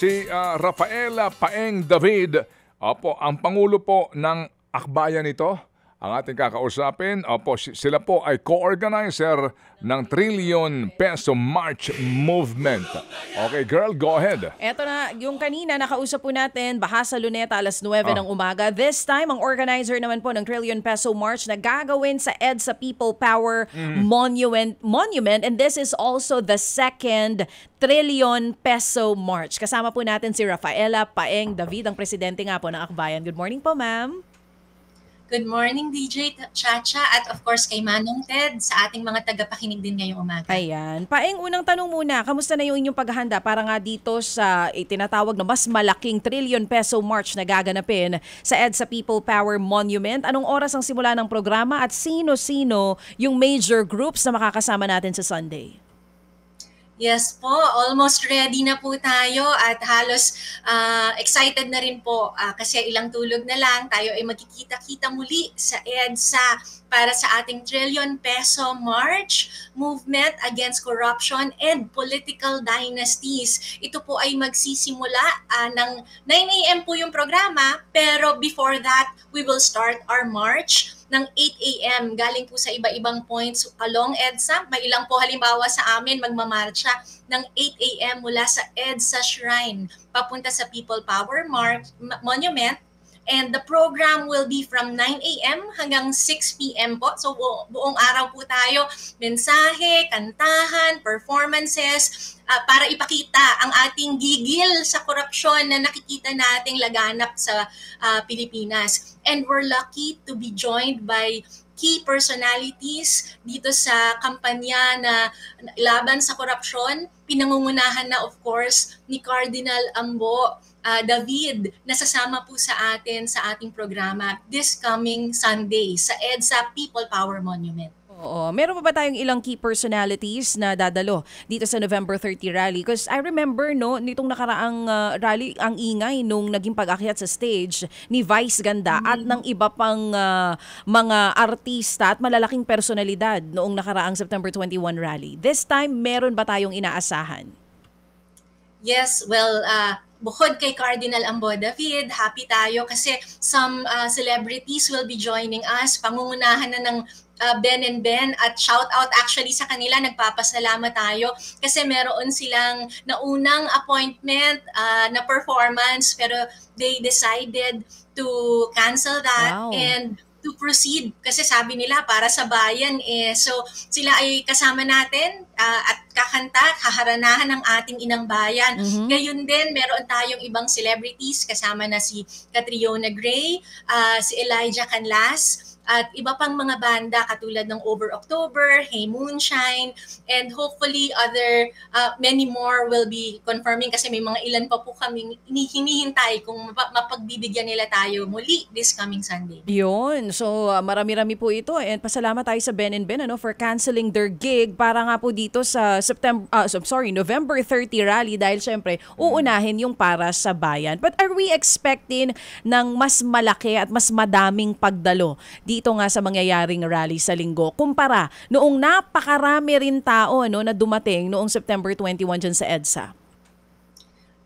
si Rafaela Paeng David. Opo, ang Pangulo po ng akbayan ito. Ang ating kakausapin, opo, sila po ay co-organizer ng Trillion Peso March Movement. Okay, girl, go ahead. Eto na, yung kanina nakausap po natin, Bahasa Luneta, alas 9 ng umaga. This time, ang organizer naman po ng Trillion Peso March na gagawin sa EDSA People Power Monument. And this is also the second Trillion Peso March. Kasama po natin si Rafaela Paeng David, ang presidente nga po ng akbayan. Good morning po, ma'am. Good morning, DJ Chacha, at of course kay Manong Ted sa ating mga tagapakinig din ngayong umaga. Ayan. Paeng, unang tanong muna, kamusta na yung inyong paghahanda para nga dito sa tinatawag na mas malaking Trillion Peso March na gaganapin sa EDSA People Power Monument? Anong oras ang simula ng programa at sino-sino yung major groups na makakasama natin sa Sunday? Yes po, almost ready na po tayo at halos excited na rin po kasi ilang tulog na lang tayo ay magkikita-kita muli sa EDSA para sa ating Trillion Peso March Movement Against Corruption and Political Dynasties. Ito po ay magsisimula ng 9 a.m. po yung programa, pero before that, we will start our march ng 8 a.m. Galing po sa iba-ibang points along EDSA. May ilang po halimbawa sa amin magmamarcha ng 8 a.m. mula sa EDSA Shrine papunta sa People Power Monument. And the program will be from 9 a.m. hanggang 6 p.m. po. So buong araw po tayo, mensahe, kantahan, performances, para ipakita ang ating gigil sa korupsyon na nakikita nating laganap sa Pilipinas. And we're lucky to be joined by key personalities dito sa kampanya na laban sa korupsyon. Pinangungunahan na of course ni Cardinal Ambo David na sasama po sa atin sa ating programa this coming Sunday sa EDSA People Power Monument. Oo. Meron pa ba tayong ilang key personalities na dadalo dito sa November 30 rally? Because I remember, no, nitong nakaraang rally, ang ingay nung naging pag-akyat sa stage ni Vice Ganda at ng iba pang mga artista at malalaking personalidad noong nakaraang September 21 rally. This time, meron ba tayong inaasahan? Yes, well, bukod kay Cardinal Ambo David, happy tayo kasi some celebrities will be joining us. Pangungunahan na ng Ben and Ben at shout out actually sa kanila, nagpapasalamat tayo kasi meron silang naunang appointment na performance pero they decided to cancel that. Wow. And to proceed kasi sabi nila para sa bayan so sila ay kasama natin at kakanta, kaharanahan ng ating inang bayan. Ngayon din meron tayong ibang celebrities kasama na si Catriona Gray, si Elijah Canlas at iba pang mga banda katulad ng Over October, Hey Moonshine, and hopefully other many more will be confirming kasi may mga ilan pa po kaming hinihintay kung mapagbibigyan nila tayo muli this coming Sunday. Yun. So marami-rami po ito and pasalamat tayo sa Ben and Ben for canceling their gig para nga po dito sa November 30 rally dahil syempre uunahin yung para sa bayan. But are we expecting ng mas malaki at mas madaming pagdalo dito nga sa mangyayaring rally sa linggo kumpara noong napakarami rin tao na dumating noong September 21 dyan sa EDSA?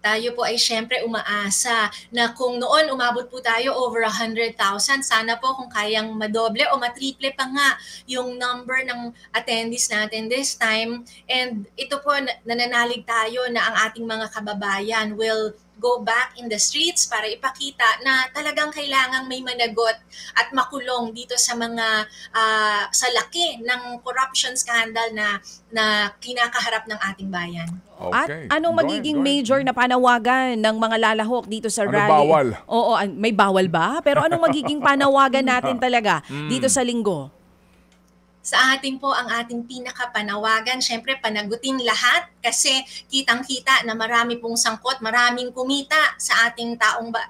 Tayo po ay syempre umaasa na kung noon umabot po tayo over 100,000, sana po kung kayang madoble o matriple pa nga yung number ng attendees natin this time. And ito po, nananalig tayo na ang ating mga kababayan will go back in the streets para ipakita na talagang kailangang may managot at makulong dito sa mga sa laki ng corruption scandal na kinakaharap ng ating bayan. Okay. At anong magiging major na panawagan ng mga lalahok dito sa rally? Bawal? Oo, may bawal ba? Pero anong magiging panawagan natin talaga dito sa linggo? Sa atin po ang ating pinakapanawagan, syempre panagutin lahat kasi kitang-kita na marami pong sangkot, maraming kumita sa ating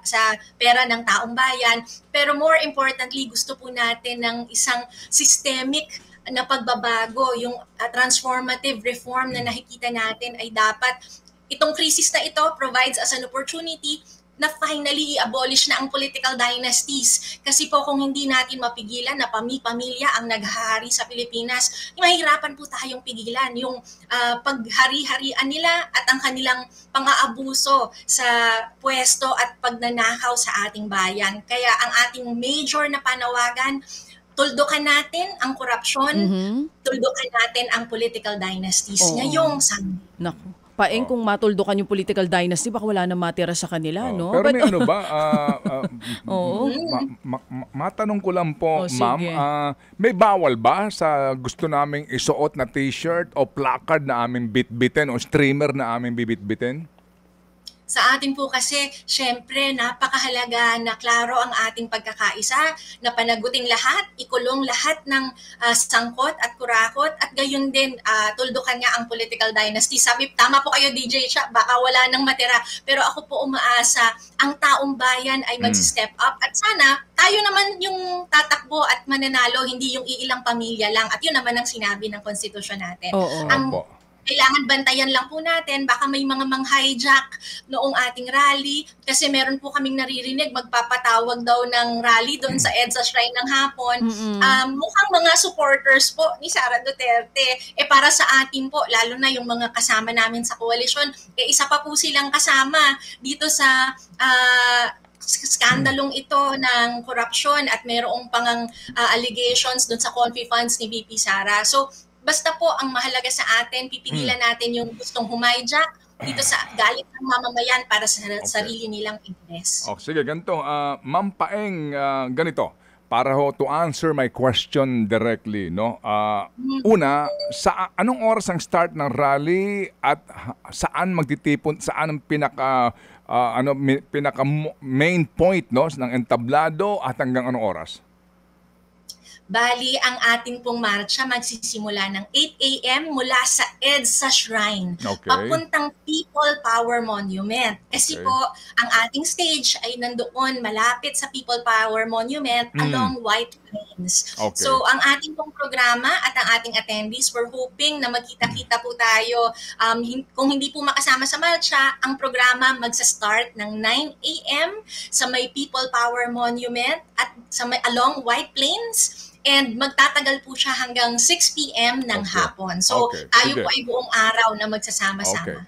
sa pera ng taong bayan. Pero more importantly, gusto po natin ng isang systemic na pagbabago, yung transformative reform na nakikita natin ay dapat itong krisis na ito provides us an opportunity na finally i-abolish na ang political dynasties. Kasi po kung hindi natin mapigilan na pamilya ang naghahari sa Pilipinas, mahirapan po tayong pigilan yung paghari-harian nila at ang kanilang pang-aabuso sa pwesto at pagnanakaw sa ating bayan. Kaya ang ating major na panawagan, tuldukan natin ang korupsyon, tuldukan natin ang political dynasties ngayong sandali. Naku. Paeng kung matuldukan yung political dynasty, baka wala na matira sa kanila, no? Pero may ano ba, matanong ko lang po, ma'am, may bawal ba sa gusto naming isuot na t-shirt o placard na aming bitbitin o streamer na aming bibitbitin? Sa atin po kasi, syempre, napakahalaga na klaro ang ating pagkakaisa, na panaguting lahat, ikulong lahat ng sangkot at kurakot, at gayon din, tuldukan nga ang political dynasty. Sabi, tama po kayo DJ Cha, baka wala nang matira, pero ako po umaasa, ang taong bayan ay mag-step up, at sana, tayo naman yung tatakbo at mananalo, hindi yung iilang pamilya lang, at yun naman ang sinabi ng konstitusyon natin. Kailangan bantayan lang po natin, baka may mga mang-hijack noong ating rally kasi meron po kaming naririnig magpapatawag daw ng rally doon sa EDSA Shrine ng hapon. Mukhang mga supporters po ni Sara Duterte. Para sa atin po, lalo na yung mga kasama namin sa koalisyon, isa pa po silang kasama dito sa skandalong ito ng korupsyon at mayroong pangang allegations doon sa Confi funds ni VP Sara. So, basta po ang mahalaga sa atin, pipigilan natin yung gustong humayjack dito sa galit ng mamamayan para sa sarili nilang interes. Sige, ganito. Ma'am Paeng, ganito. Para to answer my question directly, no? Una, sa anong oras ang start ng rally at saan magtitipon, saan ang pinaka main point, no, ng entablado at hanggang anong oras? Bali, ang ating pong marcha magsisimula ng 8 a.m. mula sa EDSA Shrine, papuntang People Power Monument. Kasi po, ang ating stage ay nandoon malapit sa People Power Monument along White Plains. So, ang ating pong programa at ang ating attendees, we're hoping na magkita-kita po tayo. Kung hindi po makasama sa marcha, ang programa magsa-start ng 9 a.m. sa may People Power Monument at sa may along White Plains. And magtatagal po siya hanggang 6 p.m. ng hapon. So, tayo po ay buong araw na magsasama-sama.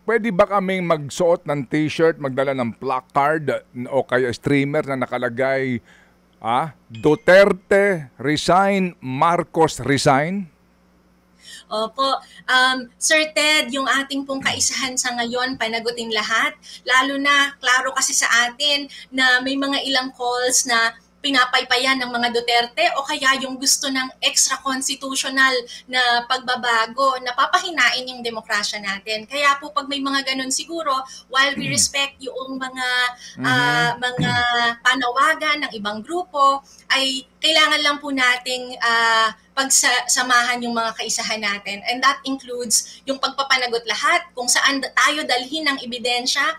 Pwede ba kaming magsuot ng t-shirt, magdala ng placard o kaya streamer na nakalagay Duterte resign, Marcos resign? Opo. Sir Ted, yung ating pong kaisahan sa ngayon, panagutin lahat. Lalo na, klaro kasi sa atin na may mga ilang calls na pinapaypayan ng mga Duterte o kaya yung gusto ng extra-constitutional na pagbabago, napapahinain yung demokrasya natin. Kaya po pag may mga ganun siguro, while we respect yung mga panawagan ng ibang grupo, ay kailangan lang po nating pagsamahan yung mga kaisahan natin. And that includes yung pagpapanagot lahat, kung saan tayo dalhin ng ebidensya,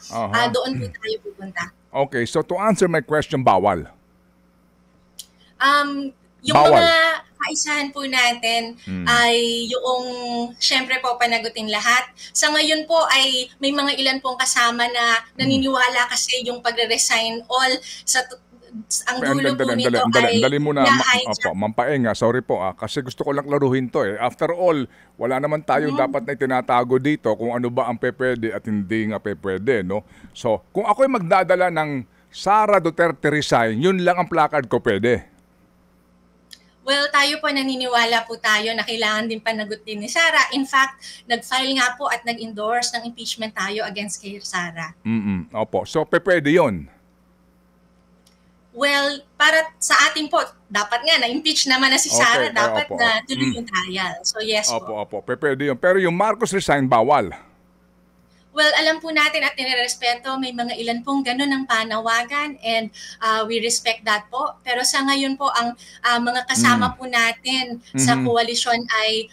doon po tayo pupunta. Okay, so to answer my question, bawal? Yung mga kaisahan po natin ay yung syempre po panagutin lahat. Sa ngayon po ay may mga ilan pong kasama na naniniwala kasi yung pagre-resign all sa ang dulo po nito ay dali muna, Ma'am Paeng, sorry po kasi gusto ko lang klaruhin to After all, wala naman tayong dapat na itinatago dito kung ano ba ang pwede at hindi nga pwede, no? So, kung ako'y magdadala ng Sara Duterte resign, yun lang ang placard ko pwede. Well, tayo po naniniwala po tayo na kailangan din panagutin ni Sara. In fact, nag-file nga po at nag-endorse ng impeachment tayo against kay Sara. Opo. So, pwede yun? Well, para sa atin po, dapat nga na-impeach naman na si Sara. Dapat na tuloy yung trial. So, yes po. Opo. Pwede yun. Pero yung Marcos resign, bawal? Well, alam po natin at nirerespeto, may mga ilan pong ganun ang panawagan and we respect that po. Pero sa ngayon po, ang mga kasama po natin sa koalisyon ay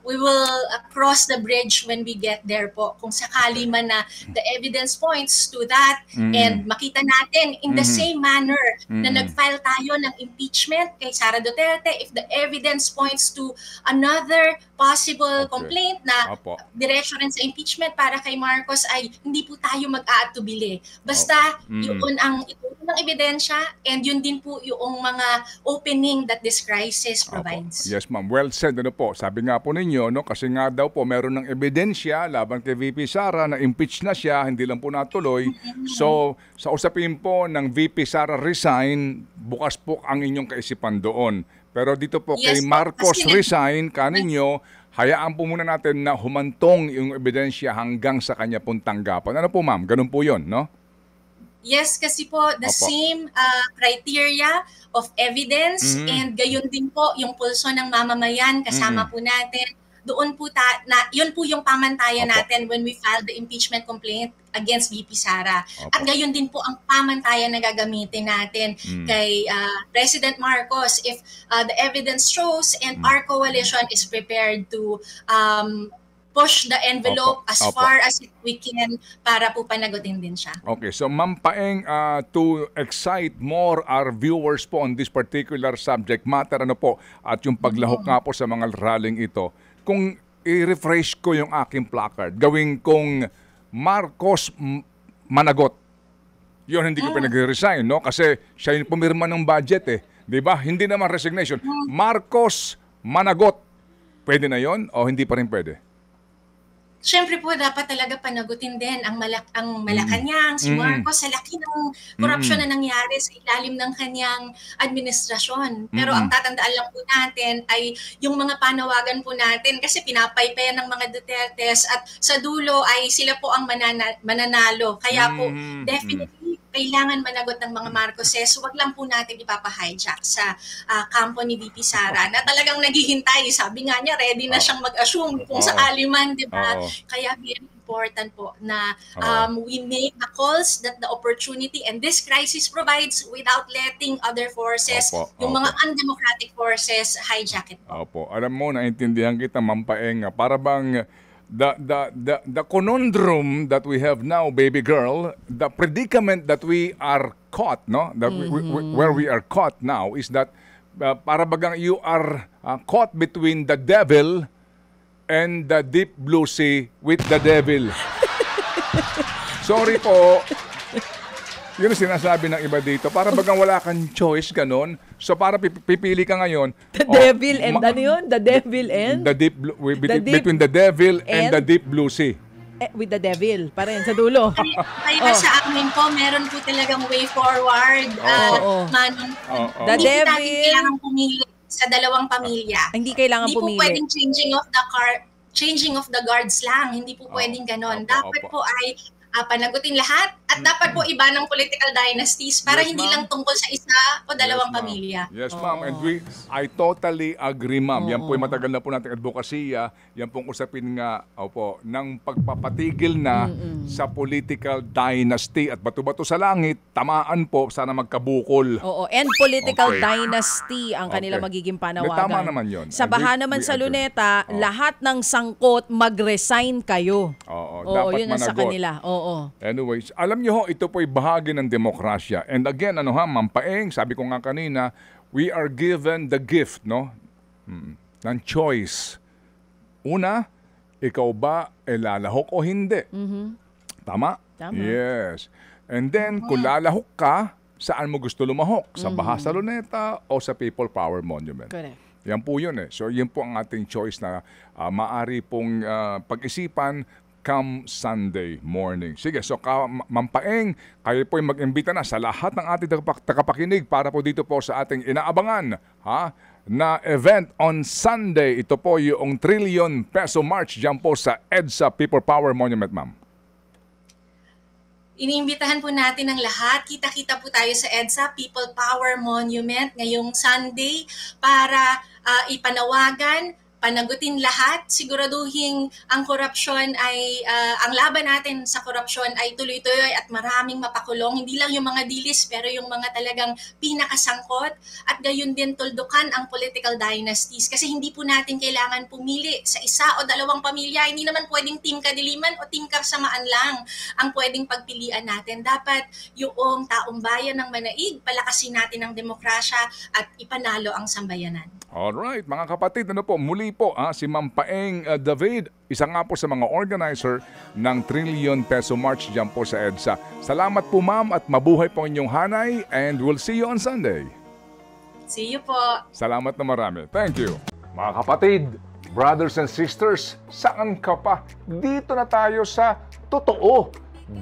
we will cross the bridge when we get there po. Kung sakali man na the evidence points to that and makita natin in the same manner na nag-file tayo ng impeachment kay Sara Duterte, if the evidence points to another possible complaint na diretso rin sa impeachment para kay kay Marcos ay hindi po tayo mag-aatubili. Basta yun ang ituro ng ebidensya and yun din po yung mga opening that this crisis provides. Yes, ma'am. Well said. Ano po, sabi nga po ninyo, no, kasi nga daw po meron ng ebidensya laban kay VP Sara na impeach na siya, hindi lang po natuloy. So, sa usapin po ng VP Sara resign, bukas po ang inyong kaisipan doon. Pero dito po Yes, kay po. Marcos Kasi resign, kaninyo, hayaan po muna natin na humantong yung ebidensya hanggang sa kanya pong tanggapan. Ano po ma'am? Ganun po yun, no? Yes, kasi po the Opo. same criteria of evidence and gayon din po yung pulso ng mamamayan kasama po natin. Doon po yun po yung pamantayan Opo. natin when we filed the impeachment complaint against VP Sara. Opo. At gayon din po ang pamantayan na gagamitin natin kay President Marcos if the evidence shows and our coalition is prepared to push the envelope Opo. as Opo. far as we can para po panagutin din siya. Okay, so Ma'am Paeng, to excite more our viewers po on this particular subject matter, ano po, at yung paglahok nga po sa mga rallying ito, kung i-refresh ko yung aking placard, gawin kong Marcos Managot. Yun, hindi ko pinag-resign, no? Kasi siya yung pumirma ng budget, eh. Di ba? Hindi naman resignation. Marcos Managot. Pwede na yon o hindi pa rin pwede? Siyempre po, dapat talaga panagutin din ang Malacanang, si Marcos, sa laki ng korupsyon na nangyari sa ilalim ng kanyang administrasyon. Pero ang tatandaan lang po natin ay yung mga panawagan po natin kasi pinapaypayan ng mga Dutertes at sa dulo ay sila po ang mananalo. Kaya po, definitely, kailangan managot ng mga Marcoses. Huwag lang po natin ipapahijack sa kampo ni VP Sara na talagang naghihintay. Sabi nga niya, ready na siyang mag-assume kung sakali man, di ba? Kaya very important po na we make the calls that the opportunity and this crisis provides without letting other forces, yung mga undemocratic forces, hijack it po. Opo. Alam mo, naintindihan kita, Ma'am Paeng, para bang the conundrum that we have now, baby girl, the predicament that we are caught, no? That where we are caught now is that para bagang you are caught between the devil and the deep blue sea with the devil. Sorry po. Yun ang sinasabi ng iba dito. Para bagang wala kang choice, ganon. So para pipili ka ngayon. The devil and ano yun? The devil and? The deep blue, between the devil and the deep blue sea. With the devil, pa rin sa dulo. Kaya sa amin po, meron po talagang way forward. The Hindi devil. natin kailangan pumili sa dalawang pamilya. Hindi kailangan Hindi po pumili. pwedeng changing of the guards lang. Hindi po pwedeng ganon. Dapat po ay panagutin lahat at dapat po iba ng political dynasties para Yes, hindi ma'am. lang tungkol sa isa o dalawang Yes, ma'am. pamilya. Yes, ma'am. And I totally agree, ma'am. Yan po yung matagal na po nating advokasya. Yan pong usapin nga, ng pagpapatigil na sa political dynasty. At bato-bato sa langit, tamaan po, sana magkabukol. Oo, and political Okay. dynasty ang kanila Okay. magiging Tama panawagan. naman yun. Sa And baha we naman sa agree. Luneta, lahat ng sangkot mag-resign kayo. Oo, dapat yun ang sa managot. kanila. Oo. Anyways, alam niyo ho, ito po'y bahagi ng demokrasya. And again, Ma'am Paeng, sabi ko nga kanina, we are given the gift, no? Ng choice. Una, ikaw ba lalahok o hindi? Tama? Tama. Yes. And then, kung lalahok ka, saan mo gusto lumahok? Sa Baha sa Luneta o sa People Power Monument? Correct. Yan po yun eh. So, yun po ang ating choice na maaari pong pag-isipan come Sunday morning. Sige, so Ma'am Paeng, kayo po mag-imbita na sa lahat ng ating tagapakinig para po dito po sa ating inaabangan na event on Sunday. Ito po yung Trillion Peso March dyan po sa EDSA People Power Monument, ma'am. Iniimbitahan po natin ang lahat. Kita-kita po tayo sa EDSA People Power Monument ngayong Sunday para ipanawagan, panagutin lahat, siguraduhin ang korupsyon ay, ang laban natin sa korupsyon ay tuloy-tuloy at maraming mapakulong. Hindi lang yung mga dilis, pero yung mga talagang pinakasangkot at gayon din tuldukan ang political dynasties. Kasi hindi po natin kailangan pumili sa isa o dalawang pamilya. Hindi naman pwedeng team kadiliman o team kasamaan lang ang pwedeng pagpilian natin. Dapat yung taong bayan ng manaig, palakasin natin ang demokrasya at ipanalo ang sambayanan. Alright, mga kapatid, muli muli po si Ma'am Paeng David, isa nga po sa mga organizer ng Trillion Peso March dyan po sa EDSA. Salamat po ma'am at mabuhay po inyong hanay and we'll see you on Sunday. See you po. Salamat na marami. Thank you. Mga kapatid, brothers and sisters, saan ka pa? Dito na tayo sa totoo.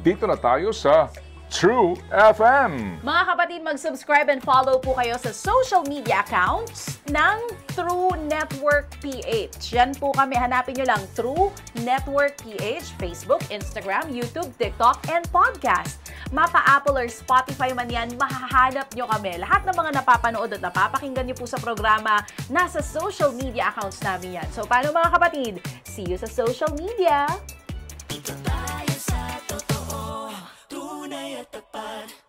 Dito na tayo sa True FM. Mga kapatid, mag-subscribe and follow po kayo sa social media accounts ng True Network PH. Yan po kami. Hanapin nyo lang True Network PH, Facebook, Instagram, YouTube, TikTok, and podcast. Mapa Apple or Spotify man yan, mahahanap nyo kami. Lahat ng mga napapanood at napapakinggan nyo po sa programa, nasa social media accounts namin yan. So, paano mga kapatid? See you sa social media! Dito tayo sa totoo, tunay at tapat.